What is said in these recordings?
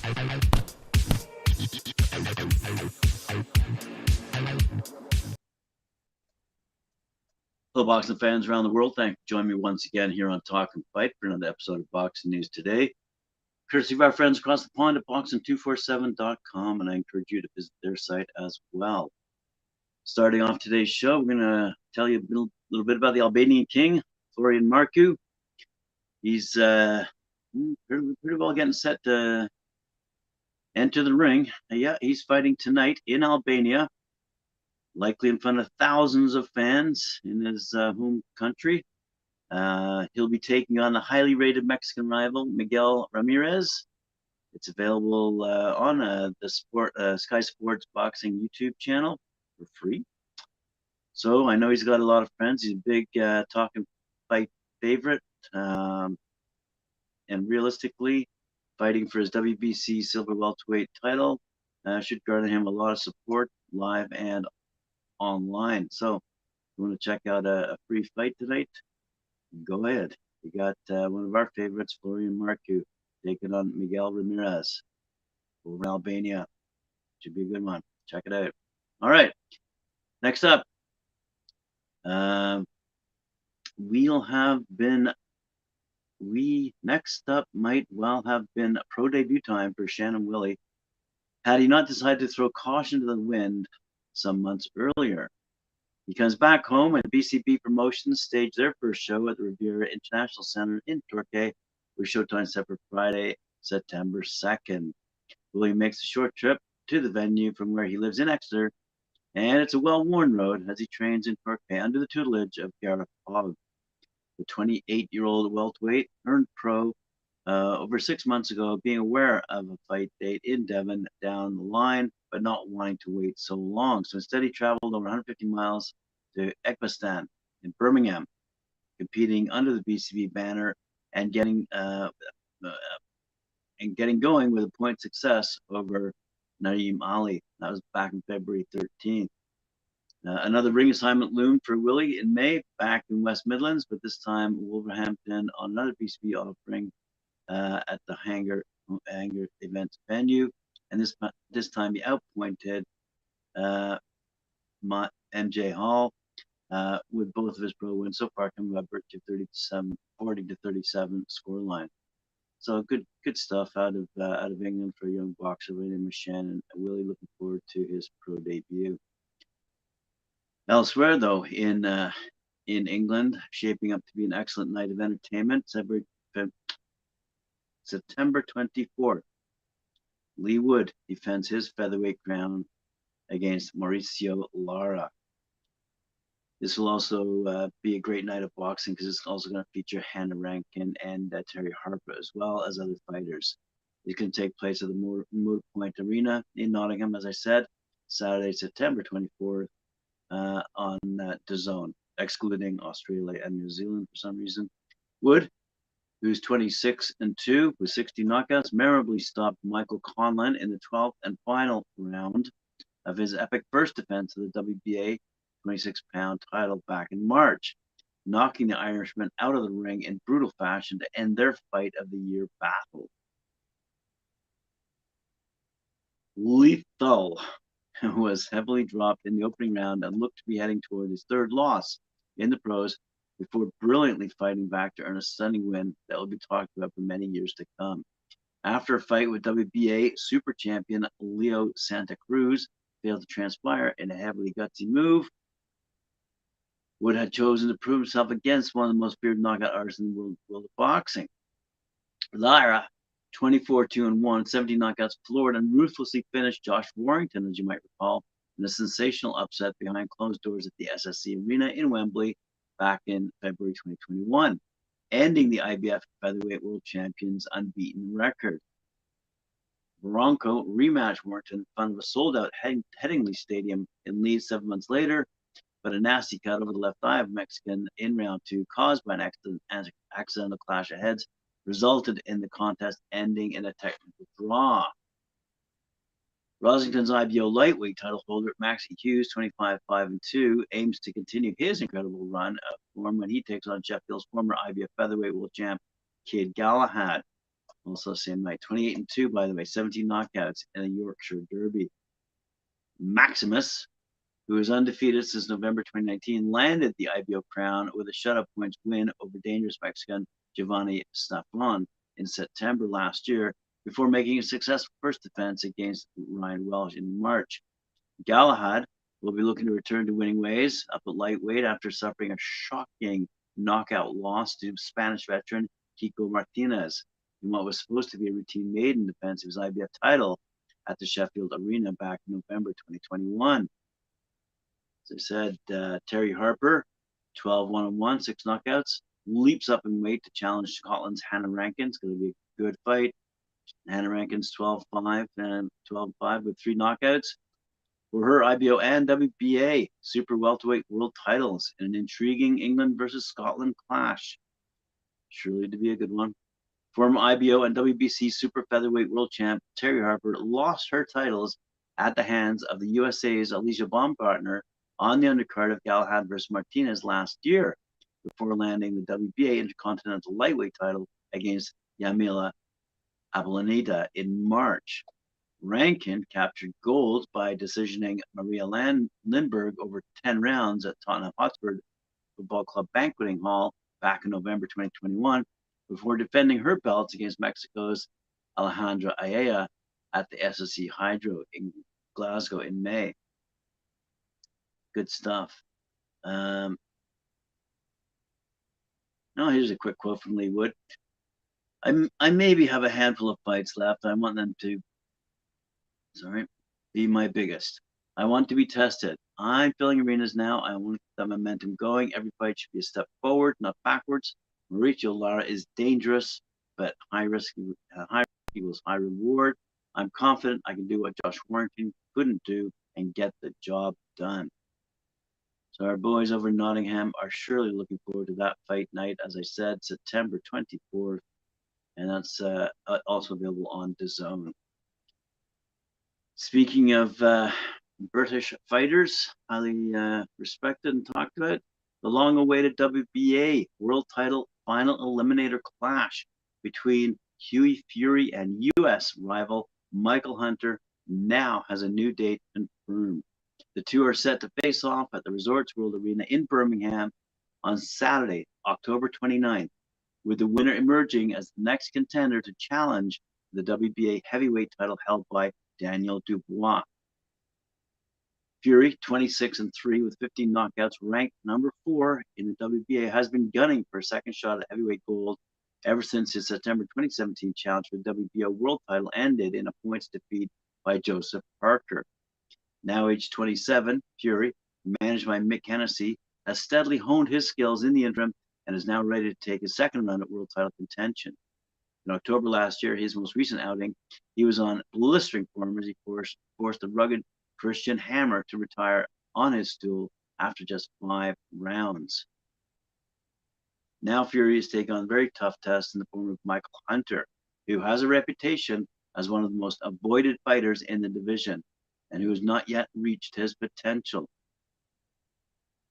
Hello, boxing fans around the world. Thank you for joining me once again here on Talkin Fight for another episode of Boxing News Today. Courtesy of our friends across the pond at boxing247.com, and I encourage you to visit their site as well. Starting off today's show, we're going to tell you a little bit about the Albanian king, Florian Marku. He's pretty well getting set to enter the ring. Yeah, he's fighting tonight in Albania, likely in front of thousands of fans in his home country. He'll be taking on the highly rated Mexican rival, Miguel Ramirez. It's available on the Sky Sports Boxing YouTube channel for free. So I know he's got a lot of friends. He's a big Talkin Fight favorite. And realistically, fighting for his WBC silver welterweight title should garner him a lot of support live and online. So if you want to check out a free fight tonight, go ahead. We got one of our favorites, Florian Marku, taking on Miguel Ramirez over in Albania. Should be a good one. Check it out. All right. Next up, next up might well have been pro debut time for Shannon Willey, had he not decided to throw caution to the wind some months earlier. He comes back home, and BCB Promotions staged their first show at the Riviera International Center in Turkey, with showtime set for Friday, September 2nd. Willey makes a short trip to the venue from where he lives in Exeter, and it's a well-worn road as he trains in Turkey under the tutelage of Gareth Hogg. The 28-year-old welterweight turned pro over 6 months ago, being aware of a fight date in Devon down the line, but not wanting to wait so long. So instead, he traveled over 150 miles to Ekbastan in Birmingham, competing under the BCB banner and getting going with a point success over Naeem Ali. That was back in February 13th. Another ring assignment loomed for Willey in May, back in West Midlands, but this time Wolverhampton on another BCB offering at the Hangar event venue, and this time he outpointed MJ Hall with both of his pro wins so far coming by virtue of 40-37 scoreline. So good stuff out of England for a young boxer by the name of Shannon. Willey looking forward to his pro debut. Elsewhere, though, in England, shaping up to be an excellent night of entertainment, September 24th, Leigh Wood defends his featherweight crown against Mauricio Lara. This will also be a great night of boxing because it's also going to feature Hannah Rankin and Terry Harper, as well as other fighters. It can take place at the Moor Point Arena in Nottingham, as I said, Saturday, September 24th on DAZN, excluding Australia and New Zealand for some reason. Wood, who's 26-2 with 60 knockouts, memorably stopped Michael Conlan in the 12th and final round of his epic first defense of the WBA 26-pound title back in March, knocking the Irishman out of the ring in brutal fashion to end their fight of the year battle. Lethal was heavily dropped in the opening round and looked to be heading toward his third loss in the pros before brilliantly fighting back to earn a stunning win that will be talked about for many years to come. After a fight with WBA super champion Leo Santa Cruz failed to transpire in a heavily gutsy move, Wood had chosen to prove himself against one of the most feared knockout artists in the world of boxing. Lara, 24-2-1, 17 knockouts, floored and ruthlessly finished Josh Warrington, as you might recall, in a sensational upset behind closed doors at the SSC Arena in Wembley back in February 2021, ending the IBF Featherweight World Champions' unbeaten record. Bronco rematched Warrington in front of a sold-out Headingley Stadium in Leeds 7 months later, but a nasty cut over the left eye of Mexican in round 2, caused by an accidental clash of heads, resulted in the contest ending in a technical draw. Rosington's IBO lightweight title holder Maxie Hughes, 25-5-2, aims to continue his incredible run of form when he takes on Sheffield's former IBF featherweight world champ Kid Galahad. Also same night, 28-2, by the way, 17 knockouts in the Yorkshire Derby. Maximus, who is undefeated since November 2019, landed the IBO crown with a shutout points win over dangerous Mexican Giovanni Stafon in September last year, before making a successful first defense against Ryan Welsh in March. Galahad will be looking to return to winning ways up at lightweight after suffering a shocking knockout loss to Spanish veteran Kiko Martinez in what was supposed to be a routine maiden defense of his IBF title at the Sheffield Arena back in November 2021. As I said, Terry Harper, 12-1-1, 6 knockouts, leaps up in weight to challenge Scotland's Hannah Rankins. Going to be a good fight. Hannah Rankins 12-5 and 12-5 with 3 knockouts for her IBO and WBA super welterweight world titles in an intriguing England versus Scotland clash. Surely to be a good one. Former IBO and WBC super featherweight world champ Terry Harper lost her titles at the hands of the USA's Alicia Baumgartner on the undercard of Galahad versus Martinez last year, before landing the WBA Intercontinental Lightweight title against Yamila Ablaneda in March. Rankin captured gold by decisioning Maria Lindbergh over 10 rounds at Tottenham Hotspur Football Club banqueting hall back in November 2021, before defending her belts against Mexico's Alejandra Ayala at the SSC Hydro in Glasgow in May. Good stuff. Now here's a quick quote from Leigh Wood. I maybe have a handful of fights left. I want them to be my biggest. I want to be tested. I'm filling arenas now. I want the momentum going. Every fight should be a step forward, not backwards. Mauricio Lara is dangerous, but high risk equals high reward. I'm confident I can do what Josh Warrington couldn't do and get the job done. So our boys over in Nottingham are surely looking forward to that fight night, as I said, September 24th, and that's also available on DAZN. Speaking of British fighters, highly respected and talked about, the long-awaited WBA world title final eliminator clash between Hughie Fury and U.S. rival Michael Hunter now has a new date confirmed. The two are set to face off at the Resorts World Arena in Birmingham on Saturday, October 29th, with the winner emerging as the next contender to challenge the WBA heavyweight title held by Daniel Dubois. Fury, 26-3 with 15 knockouts, ranked number 4 in the WBA, has been gunning for a second shot at heavyweight gold ever since his September 2017 challenge for the WBO world title ended in a points defeat by Joseph Parker. Now aged 27, Fury, managed by Mick Hennessy, has steadily honed his skills in the interim and is now ready to take his second run at world title contention. In October last year, his most recent outing, he was on blistering form as he forced the rugged Christian Hammer to retire on his stool after just 5 rounds. Now Fury is taking on a very tough test in the form of Michael Hunter, who has a reputation as one of the most avoided fighters in the division and who has not yet reached his potential.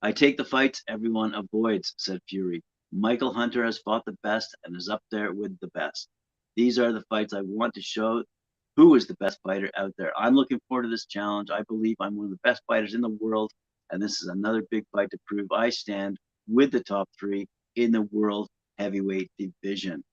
I take the fights everyone avoids, said Fury. Michael Hunter has fought the best and is up there with the best. These are the fights I want to show who is the best fighter out there. I'm looking forward to this challenge. I believe I'm one of the best fighters in the world, and this is another big fight to prove I stand with the top 3 in the world heavyweight division.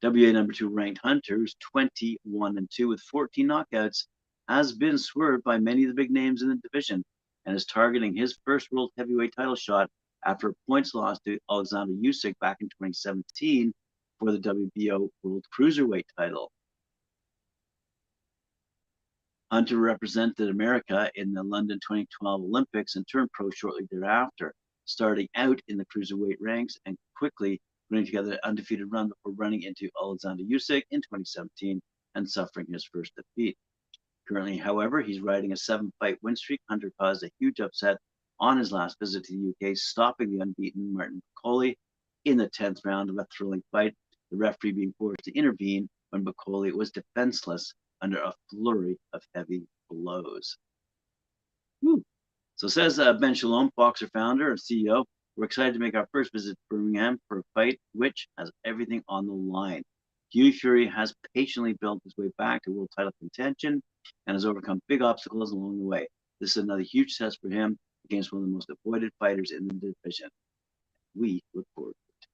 WA number 2 ranked Hunter, who's 21-2 with 14 knockouts, has been swerved by many of the big names in the division and is targeting his first world heavyweight title shot after a points loss to Alexander Usyk back in 2017 for the WBO World Cruiserweight title. Hunter represented America in the London 2012 Olympics and turned pro shortly thereafter, starting out in the cruiserweight ranks and quickly putting together an undefeated run before running into Alexander Usyk in 2017 and suffering his first defeat. Currently, however, he's riding a 7-fight win streak. Hunter caused a huge upset on his last visit to the UK, stopping the unbeaten Martin Bakole in the 10th round of a thrilling fight, the referee being forced to intervene when Bakole was defenseless under a flurry of heavy blows. Woo. So says Ben Shalom, Boxer founder and CEO, we're excited to make our first visit to Birmingham for a fight which has everything on the line. Hughie Fury has patiently built his way back to world title contention and has overcome big obstacles along the way. This is another huge test for him against one of the most avoided fighters in the division. We look forward to it.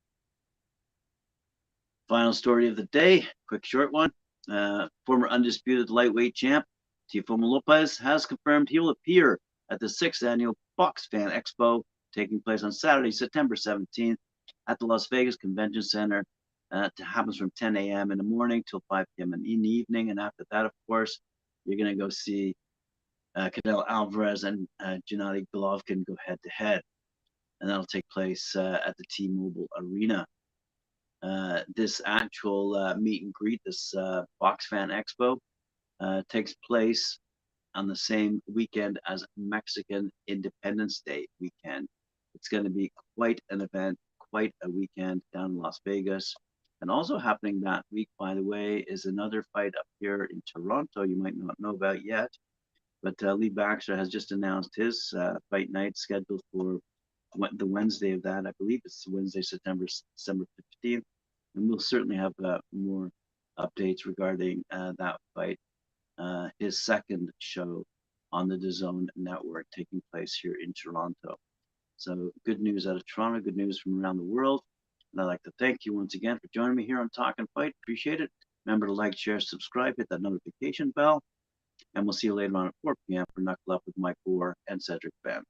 Final story of the day, quick short one. Former undisputed lightweight champ Teofimo Lopez has confirmed he will appear at the 6th annual Box Fan Expo taking place on Saturday, September 17th at the Las Vegas Convention Center. It happens from 10 a.m. in the morning till 5 p.m. in the evening. And after that, of course, you're going to go see Canelo Alvarez and Gennady Golovkin go head-to-head. And that'll take place at the T-Mobile Arena. This actual meet and greet, this Box Fan Expo, takes place on the same weekend as Mexican Independence Day weekend. It's going to be quite an event, quite a weekend down in Las Vegas. And also happening that week, by the way, is another fight up here in Toronto you might not know about yet. But Lee Baxter has just announced his fight night scheduled for the Wednesday of that. I believe it's Wednesday, December 15th. And we'll certainly have more updates regarding that fight. His second show on the DAZN network taking place here in Toronto. So good news out of Toronto, good news from around the world. And I'd like to thank you once again for joining me here on Talkin' Fight. Appreciate it. Remember to like, share, subscribe, hit that notification bell. And we'll see you later on at 4 p.m. for Knuckle Up with Mike Orr and Cedric Benn.